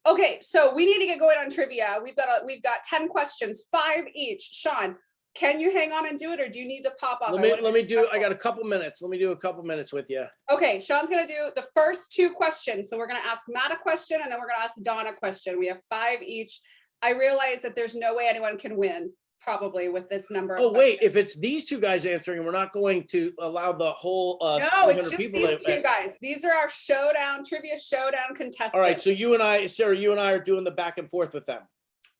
Okay, so we need to get going on trivia. We've got 10 questions, 5 each. Sean, can you hang on and do it, or do you need to pop off? Let me do. I got a couple minutes. Let me do a couple minutes with you. Okay, Sean's gonna do the first 2 questions. So we're gonna ask Matt a question, and then we're gonna ask Dawn a question. We have 5 each. I realize that there's no way anyone can win, probably, with this number. Oh wait, if it's these 2 guys answering, and we're not going to allow the whole no, it's just these 2 guys. These are our trivia showdown contestants. All right, so you and I, Sarah, are doing the back and forth with them.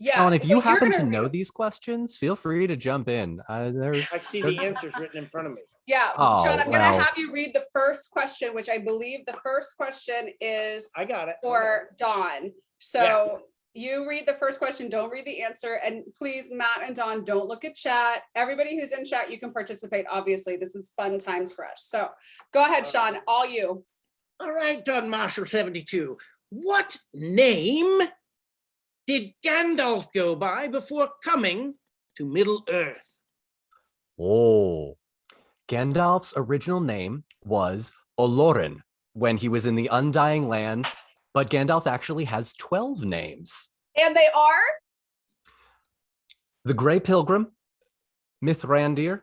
Yeah. Sean, if you happen to know these questions, feel free to jump in. I see the answers written in front of me. Yeah, Sean, I'm gonna have you read the first question, which I believe the first question is I got it for Dawn. So you read the first question, don't read the answer, and please, Matt and Dawn, don't look at chat. Everybody who's in chat, you can participate. Obviously, this is fun times for us. So go ahead, Sean, all you. All right, DonMarshall72. What name did Gandalf go by before coming to Middle Earth? Oh, Gandalf's original name was Olorin when he was in the Undying Lands, but Gandalf actually has 12 names. And they are? The Grey Pilgrim, Mithrandir,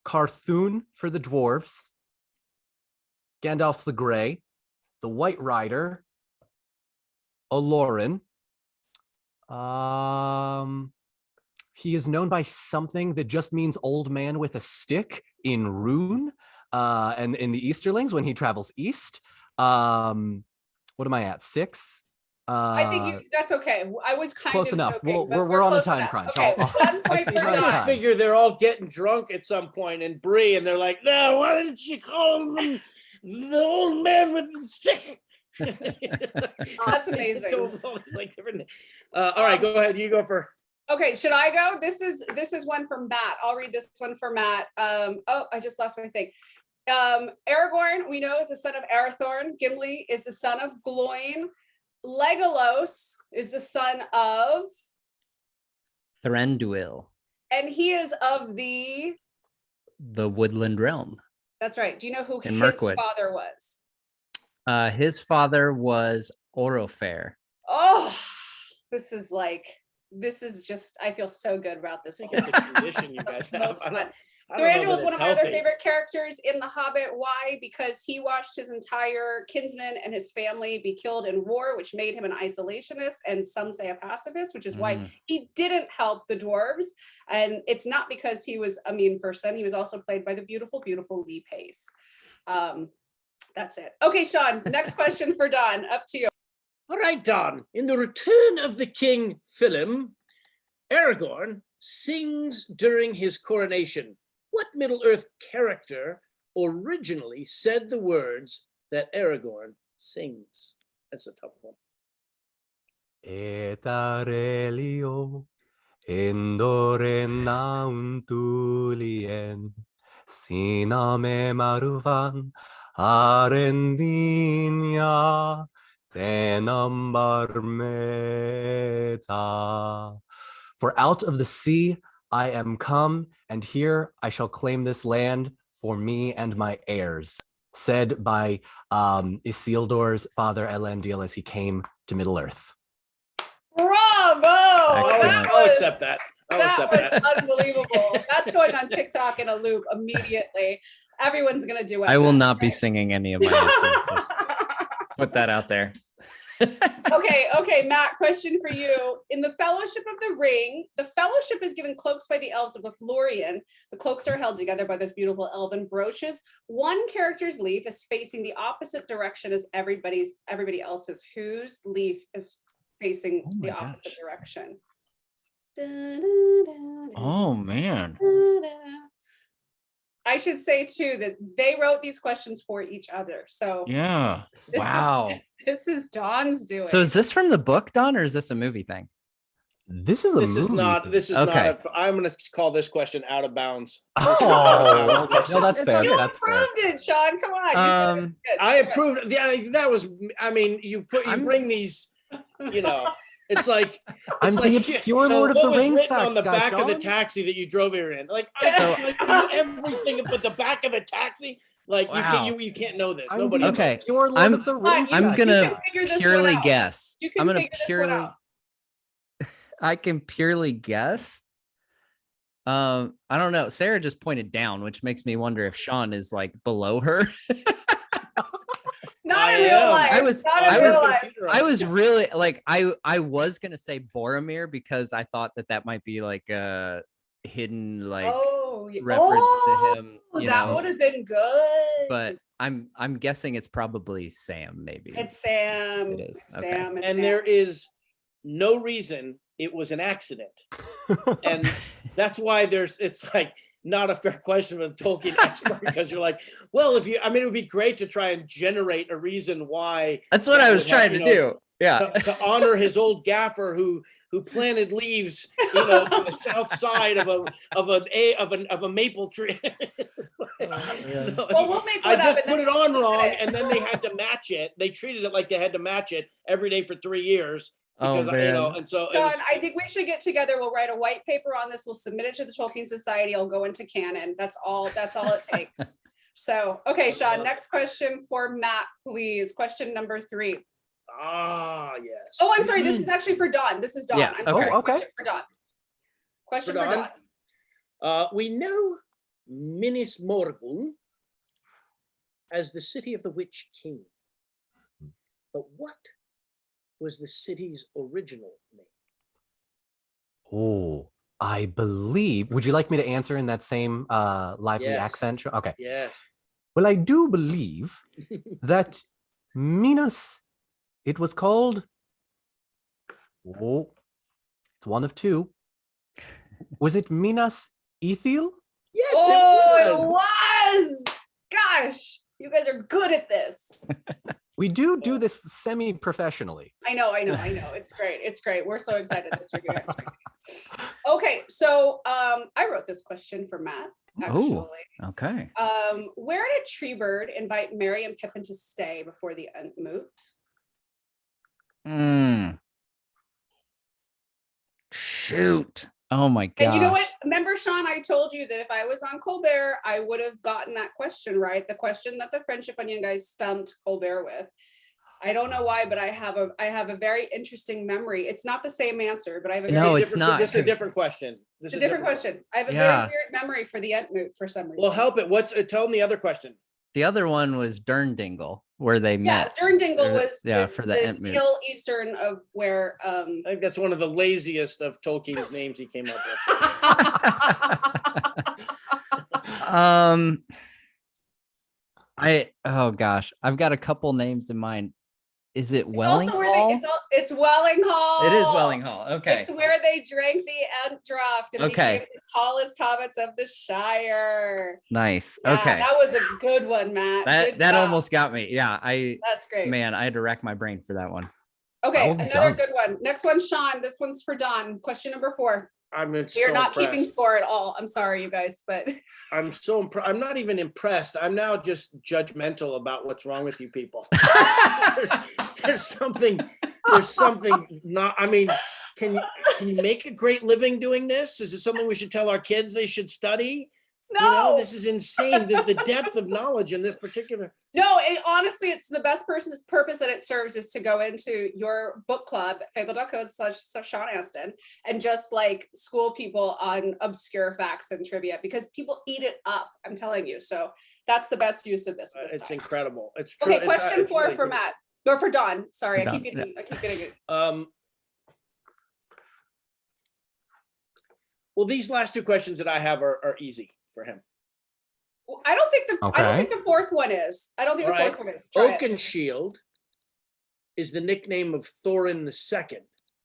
Carthun for the dwarves, Gandalf the Grey, the White Rider, Olorin. He is known by something that just means old man with a stick in Rune, and in the Easterlings when he travels east. What am I at? 6? I think that's okay. I was kind close of enough. joking, We're on a time enough. crunch. Okay, I figure they're all getting drunk at some point, and Bree, and they're like, "No, why didn't she call him the old man with the stick?" That's amazing. All right, go ahead. You go for. Okay, should I go? This is one from Matt. I'll read this one for Matt. Oh, I just lost my thing. Aragorn, we know, is the son of Arathorn. Gimli is the son of Gloin. Legolas is the son of Thranduil. And he is of the Woodland Realm. That's right. Do you know who his Mirkwood. father was? His father was Orofair. Oh, this is just, I feel so good about this. It's a condition you guys have. Thranduil is one of my other favorite characters in The Hobbit. Why? Because he watched his entire kinsmen and his family be killed in war, which made him an isolationist, and some say a pacifist, which is why he didn't help the dwarves. And it's not because he was a mean person. He was also played by the beautiful, beautiful Lee Pace. That's it. Okay, Sean, next question for Don. Up to you. All right, Don. In The Return of the King film, Aragorn sings during his coronation. What Middle-earth character originally said the words that Aragorn sings? That's a tough one. Etarelio endoren nauntulien siname maruvan arendinia tenambarmeta. For out of the sea I am come, and here I shall claim this land for me and my heirs, said by Isildur's father Elendil as he came to Middle-earth. Bravo! I'll accept that. That was unbelievable. That's going on TikTok in a loop immediately. Everyone's going to do it. I will not be singing any of my answers. Just put that out there. Okay, Matt, question for you. In the Fellowship of the Ring, the Fellowship is given clokes by the elves of the Florian. The cloaks are held together by those beautiful elven brooches. One character's leaf is facing the opposite direction as everybody else's. Whose leaf is facing the opposite direction? Oh, man. I should say, too, that they wrote these questions for each other. So yeah. Wow. This is Don's doing. So is this from the book, Don, or is this a movie thing? This is a movie. This is okay. not. I'm going to call this question out of bounds. Oh, no, that's fair. You that's approved fair. it, Sean. Come on. I approved. Yeah, that was. I mean, you bring these. You know, it's like I'm the obscure Lord of the Rings facts on the guy, back Sean. of the taxi that you drove here in. Like I knew everything but the back of the taxi. Like Wow. you can't know this. I'm Nobody. the Okay. obscure Lord I'm- of the Rings I'm guy. You gonna can figure this one purely out. guess. You can I'm gonna figure this one purely. out. I can purely guess. I don't know. Sarah just pointed down, which makes me wonder if Sean is like below her. Not I in real am. life. I was- Not in I real was- life. I was really like I was gonna say Boromir because I thought that might be like a hidden like reference to him. You that know, would have been good. but I'm guessing it's probably Sam. Maybe It's Sam. It is. It's Okay. Sam. It's And Sam. there is no reason it was an accident. And that's why it's like not a fair question with a Tolkien expert, because you're like, well, it would be great to try and generate a reason why. that's what that I was would have, trying to do. Yeah. to honor his old gaffer who planted leaves, to the south side of a maple tree. Well, we'll make I one up just and put then it we'll on submit wrong, it. and then they had to match it. They treated it like they had to match it every day for 3 years. Oh Because man. and so it John, was, I think we should get together. We'll write a white paper on this. We'll submit it to the Tolkien Society. I'll go into canon. That's all it takes. So, okay, Sean, next question for Matt, please. Question number 3. yes. Oh, I'm sorry. This is actually for Don. This is Don. Yeah, I'm okay. sorry. Oh, okay. Question for Don. Question For for Don? Don. We know Minas Morgul as the city of the Witch King. But what was the city's original name? Oh, I believe. Would you like me to answer in that same lively Yes. accent? Okay. Yes. Well, I do believe that Minas, it was called. Oh, it's one of two. Was it Minas Ithil? Yes, Oh, it it was. was. Gosh, you guys are good at this. We do this semi-professionally. I know. It's great. It's great. We're so excited that you're here. Okay, so I wrote this question for Matt, actually. Okay. Where did Treebird invite Merry and Pippin to stay before the Entmoot? Shoot. Oh my god. And you know what? Remember, Sean, I told you that if I was on Colbert, I would have gotten that question right. The question that the Friendship Onion guys stumped Colbert with. I don't know why, but I have a very interesting memory. It's not the same answer, but I have a No, very it's not. This is a different question. It's a different question. I have a Yeah. very weird memory for the Entmoot for some reason. Well, help it. Tell them the other question. The other one was Durndingle, where they Yeah, met. Durndingle was for the Entmoot. hill eastern of where I think that's one of the laziest of Tolkien's names he came up with. Oh gosh, I've got a couple names in mind. Is it also Welling where Hall? it's Welling Hall. It is Welling Hall. Okay. It's where they drank the Ent draft and Okay. became the tallest hobbits of the Shire. Nice. Yeah, Okay. that was a good one, Matt. That Good that job. almost got me. Yeah, That's great. man, I had to rack my brain for that one. Okay, Well another done. good one. Next one, Sean. This one's for Don. Question number 4. We're You're not keeping score at all. I'm sorry, you guys, but I'm so impressed. I'm not even impressed. I'm now just judgmental about what's wrong with you people. there's something not. I mean, can you make a great living doing this? Is it something we should tell our kids they should study? no. This is insane. The depth of knowledge in this particular. No, honestly, it's the best person's purpose that it serves is to go into your book club, fable.co/Sean Astin, and just like school people on obscure facts and trivia because people eat it up. I'm telling you. So that's the best use of this. It's time. incredible. It's true. Okay, question 4 really for good. Matt or for Don. Sorry, For I Don, keep getting it. Well, these last 2 questions that I have are easy for him. I don't think the fourth one is. I don't think the All right. fourth one is. Try it. Oakenshield is the nickname of Thorin II.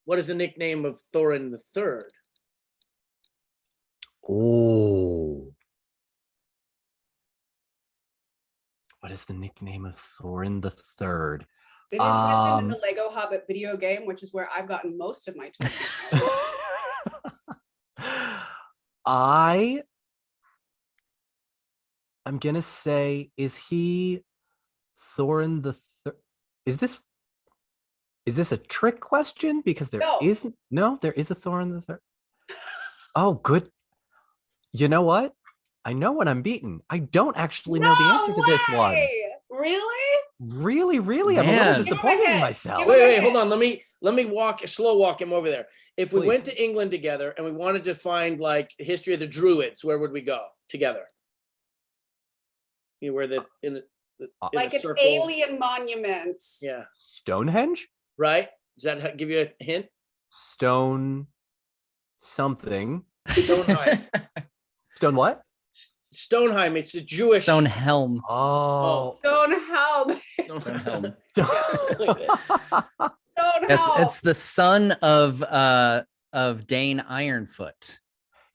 What is the nickname of Thorin III? Oh. What is the nickname of Thorin the Third? It is mentioned in the Lego Hobbit video game, which is where I've gotten most of my Tolkien. I'm gonna say, is he Thorin the Third? Is this a trick question? Because there No. isn't. No, there is a Thorin the Third. Oh, good. You know what? I know when I'm beaten. I don't actually know the answer to this one. Really? Really? I'm a little disappointed in myself. Wait, hold on. Let me slow walk him over there. If we went to England together and we wanted to find like history of the Druids, where would we go together? You know, where in like an circle. Alien monument. Yeah. Stonehenge? Right? Does that give you a hint? Stone something. Stonehenge. Stone what? Stonehenge. It's a Jewish. Stonehelm. Oh. Stonehelm. Stonehelm. Stonehelm. Yes, it's the son of Dane Ironfoot.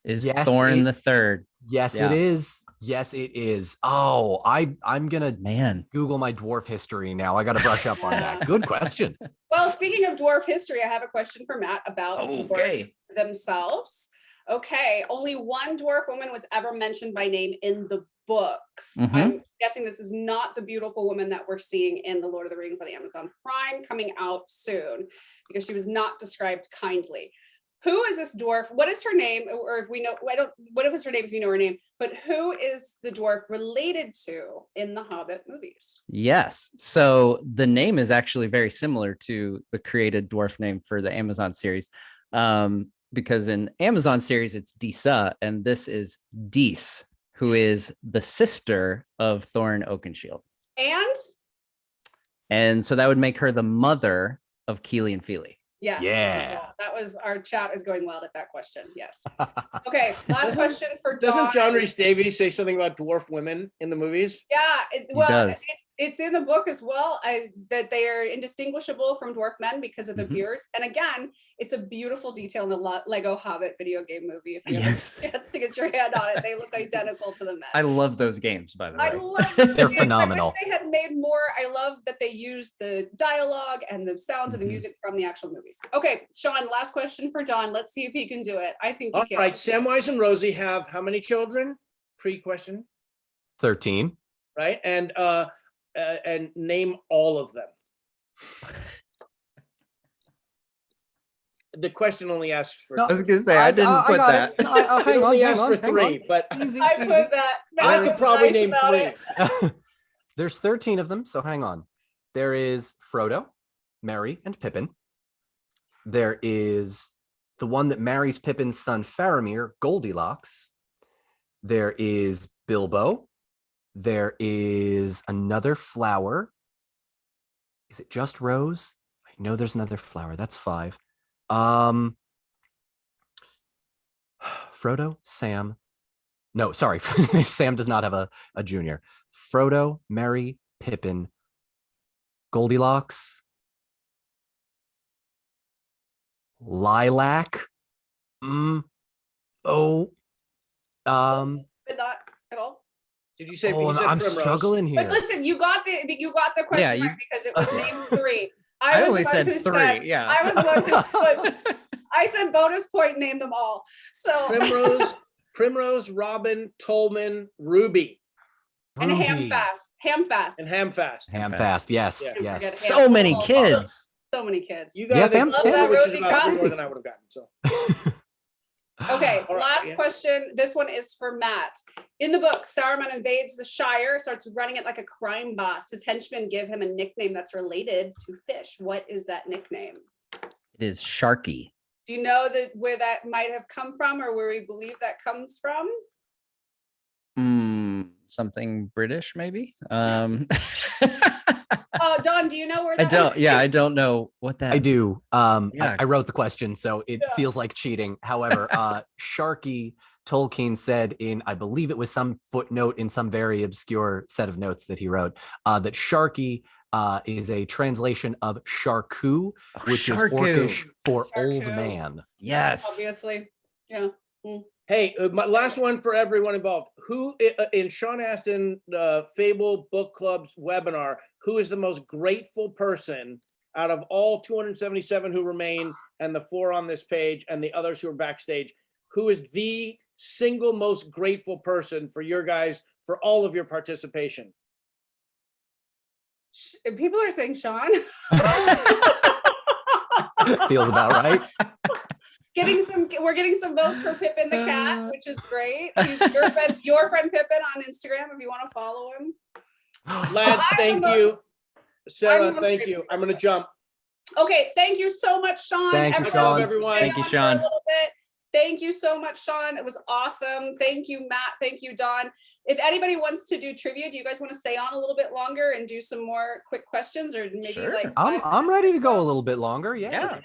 Is Thorn the Third? Yes, it is. Yes, it is. Oh, I'm gonna Google my dwarf history now. I gotta brush up on that. Good question. Well, speaking of dwarf history, I have a question for Matt about dwarves themselves. Okay, only one dwarf woman was ever mentioned by name in the books. I'm guessing this is not the beautiful woman that we're seeing in The Lord of the Rings on Amazon Prime coming out soon, because she was not described kindly. Who is this dwarf? What is her name? Or if we know, what if it's her name if you know her name, but who is the dwarf related to in the Hobbit movies? Yes. So the name is actually very similar to the created dwarf name for the Amazon series. Because in Amazon series, it's Disa, and this is Dis, who is the sister of Thorin Oakenshield. And so that would make her the mother of Keely and Feely. Yes. Yeah. That was, our chat is going wild at that question. Yes. Okay. Last question for Dawn. Doesn't John Rhys Davies say something about dwarf women in the movies? Yeah. It's in the book as well, that they are indistinguishable from dwarf men because of the beards. And again, it's a beautiful detail in the Lego Hobbit video game movie. If you have a chance to get your hand on it, they look identical to the men. I love those games, by the way. I love them. They're phenomenal. I wish they had made more. I love that they used the dialogue and the sounds of the music from the actual movies. Okay, Sean, last question for Don. Let's see if he can do it. I think he can. All right, Samwise and Rosie have how many children? Pre-question. 13. Right, and name all of them. The question only asks for. I was gonna say I didn't put that. Hang on, for three, but easy, I put that. I could probably name 3. There's 13 of them, so hang on. There is Frodo, Merry, and Pippin. There is the one that marries Pippin's son Faramir, Goldilocks. There is Bilbo. There is another flower. Is it just Rose? I know there's another flower. That's 5. Frodo, Sam. No, sorry. Sam does not have a junior. Frodo, Merry, Pippin, Goldilocks, Lilac. But not at all. Did you say? Oh, I'm struggling here. But listen, you got the question right because it was named 3. I only said 3. I was the one who put, I said bonus point, name them all. So Primrose, Robin, Tolman, Ruby. And Hamfast. Yes. Yeah. Yes. So many kids. So many kids. You guys Sam, which is about more than I would have gotten. So. Okay, last question. This one is for Matt. In the book, Saruman invades the Shire, starts running it like a crime boss. His henchmen give him a nickname that's related to fish. What is that nickname? It is Sharky. Do you know where that might have come from, or where we believe that comes from? Something British, maybe. Don, do you know where that I don't. Yeah, I don't know what that. I do. I wrote the question, so it feels like cheating. However, Sharky, Tolkien said in, I believe it was some footnote in some very obscure set of notes that he wrote, that Sharky is a translation of Sharku, which is Orcish for old man. Yes. Obviously. Yeah. Hey, my last one for everyone involved. Who in Sean Astin Fable Book Club's webinar, who is the most grateful person out of all 277 who remain and the 4 on this page and the others who are backstage? Who is the single most grateful person for your guys, for all of your participation? People are saying Sean. Feels about right. We're getting some votes for Pippin the cat, which is great. He's your friend Pippin on Instagram if you want to follow him. Lads, thank you. Sarah, thank you. I'm gonna jump. Okay, thank you so much, Sean. Thank you, Sean. Everyone. Thank you, Sean. A little bit. Thank you so much, Sean. It was awesome. Thank you, Matt. Thank you, Don. If anybody wants to do trivia, do you guys want to stay on a little bit longer and do some more quick questions, or maybe Sure. like I'm ready to go a little bit longer. Yeah.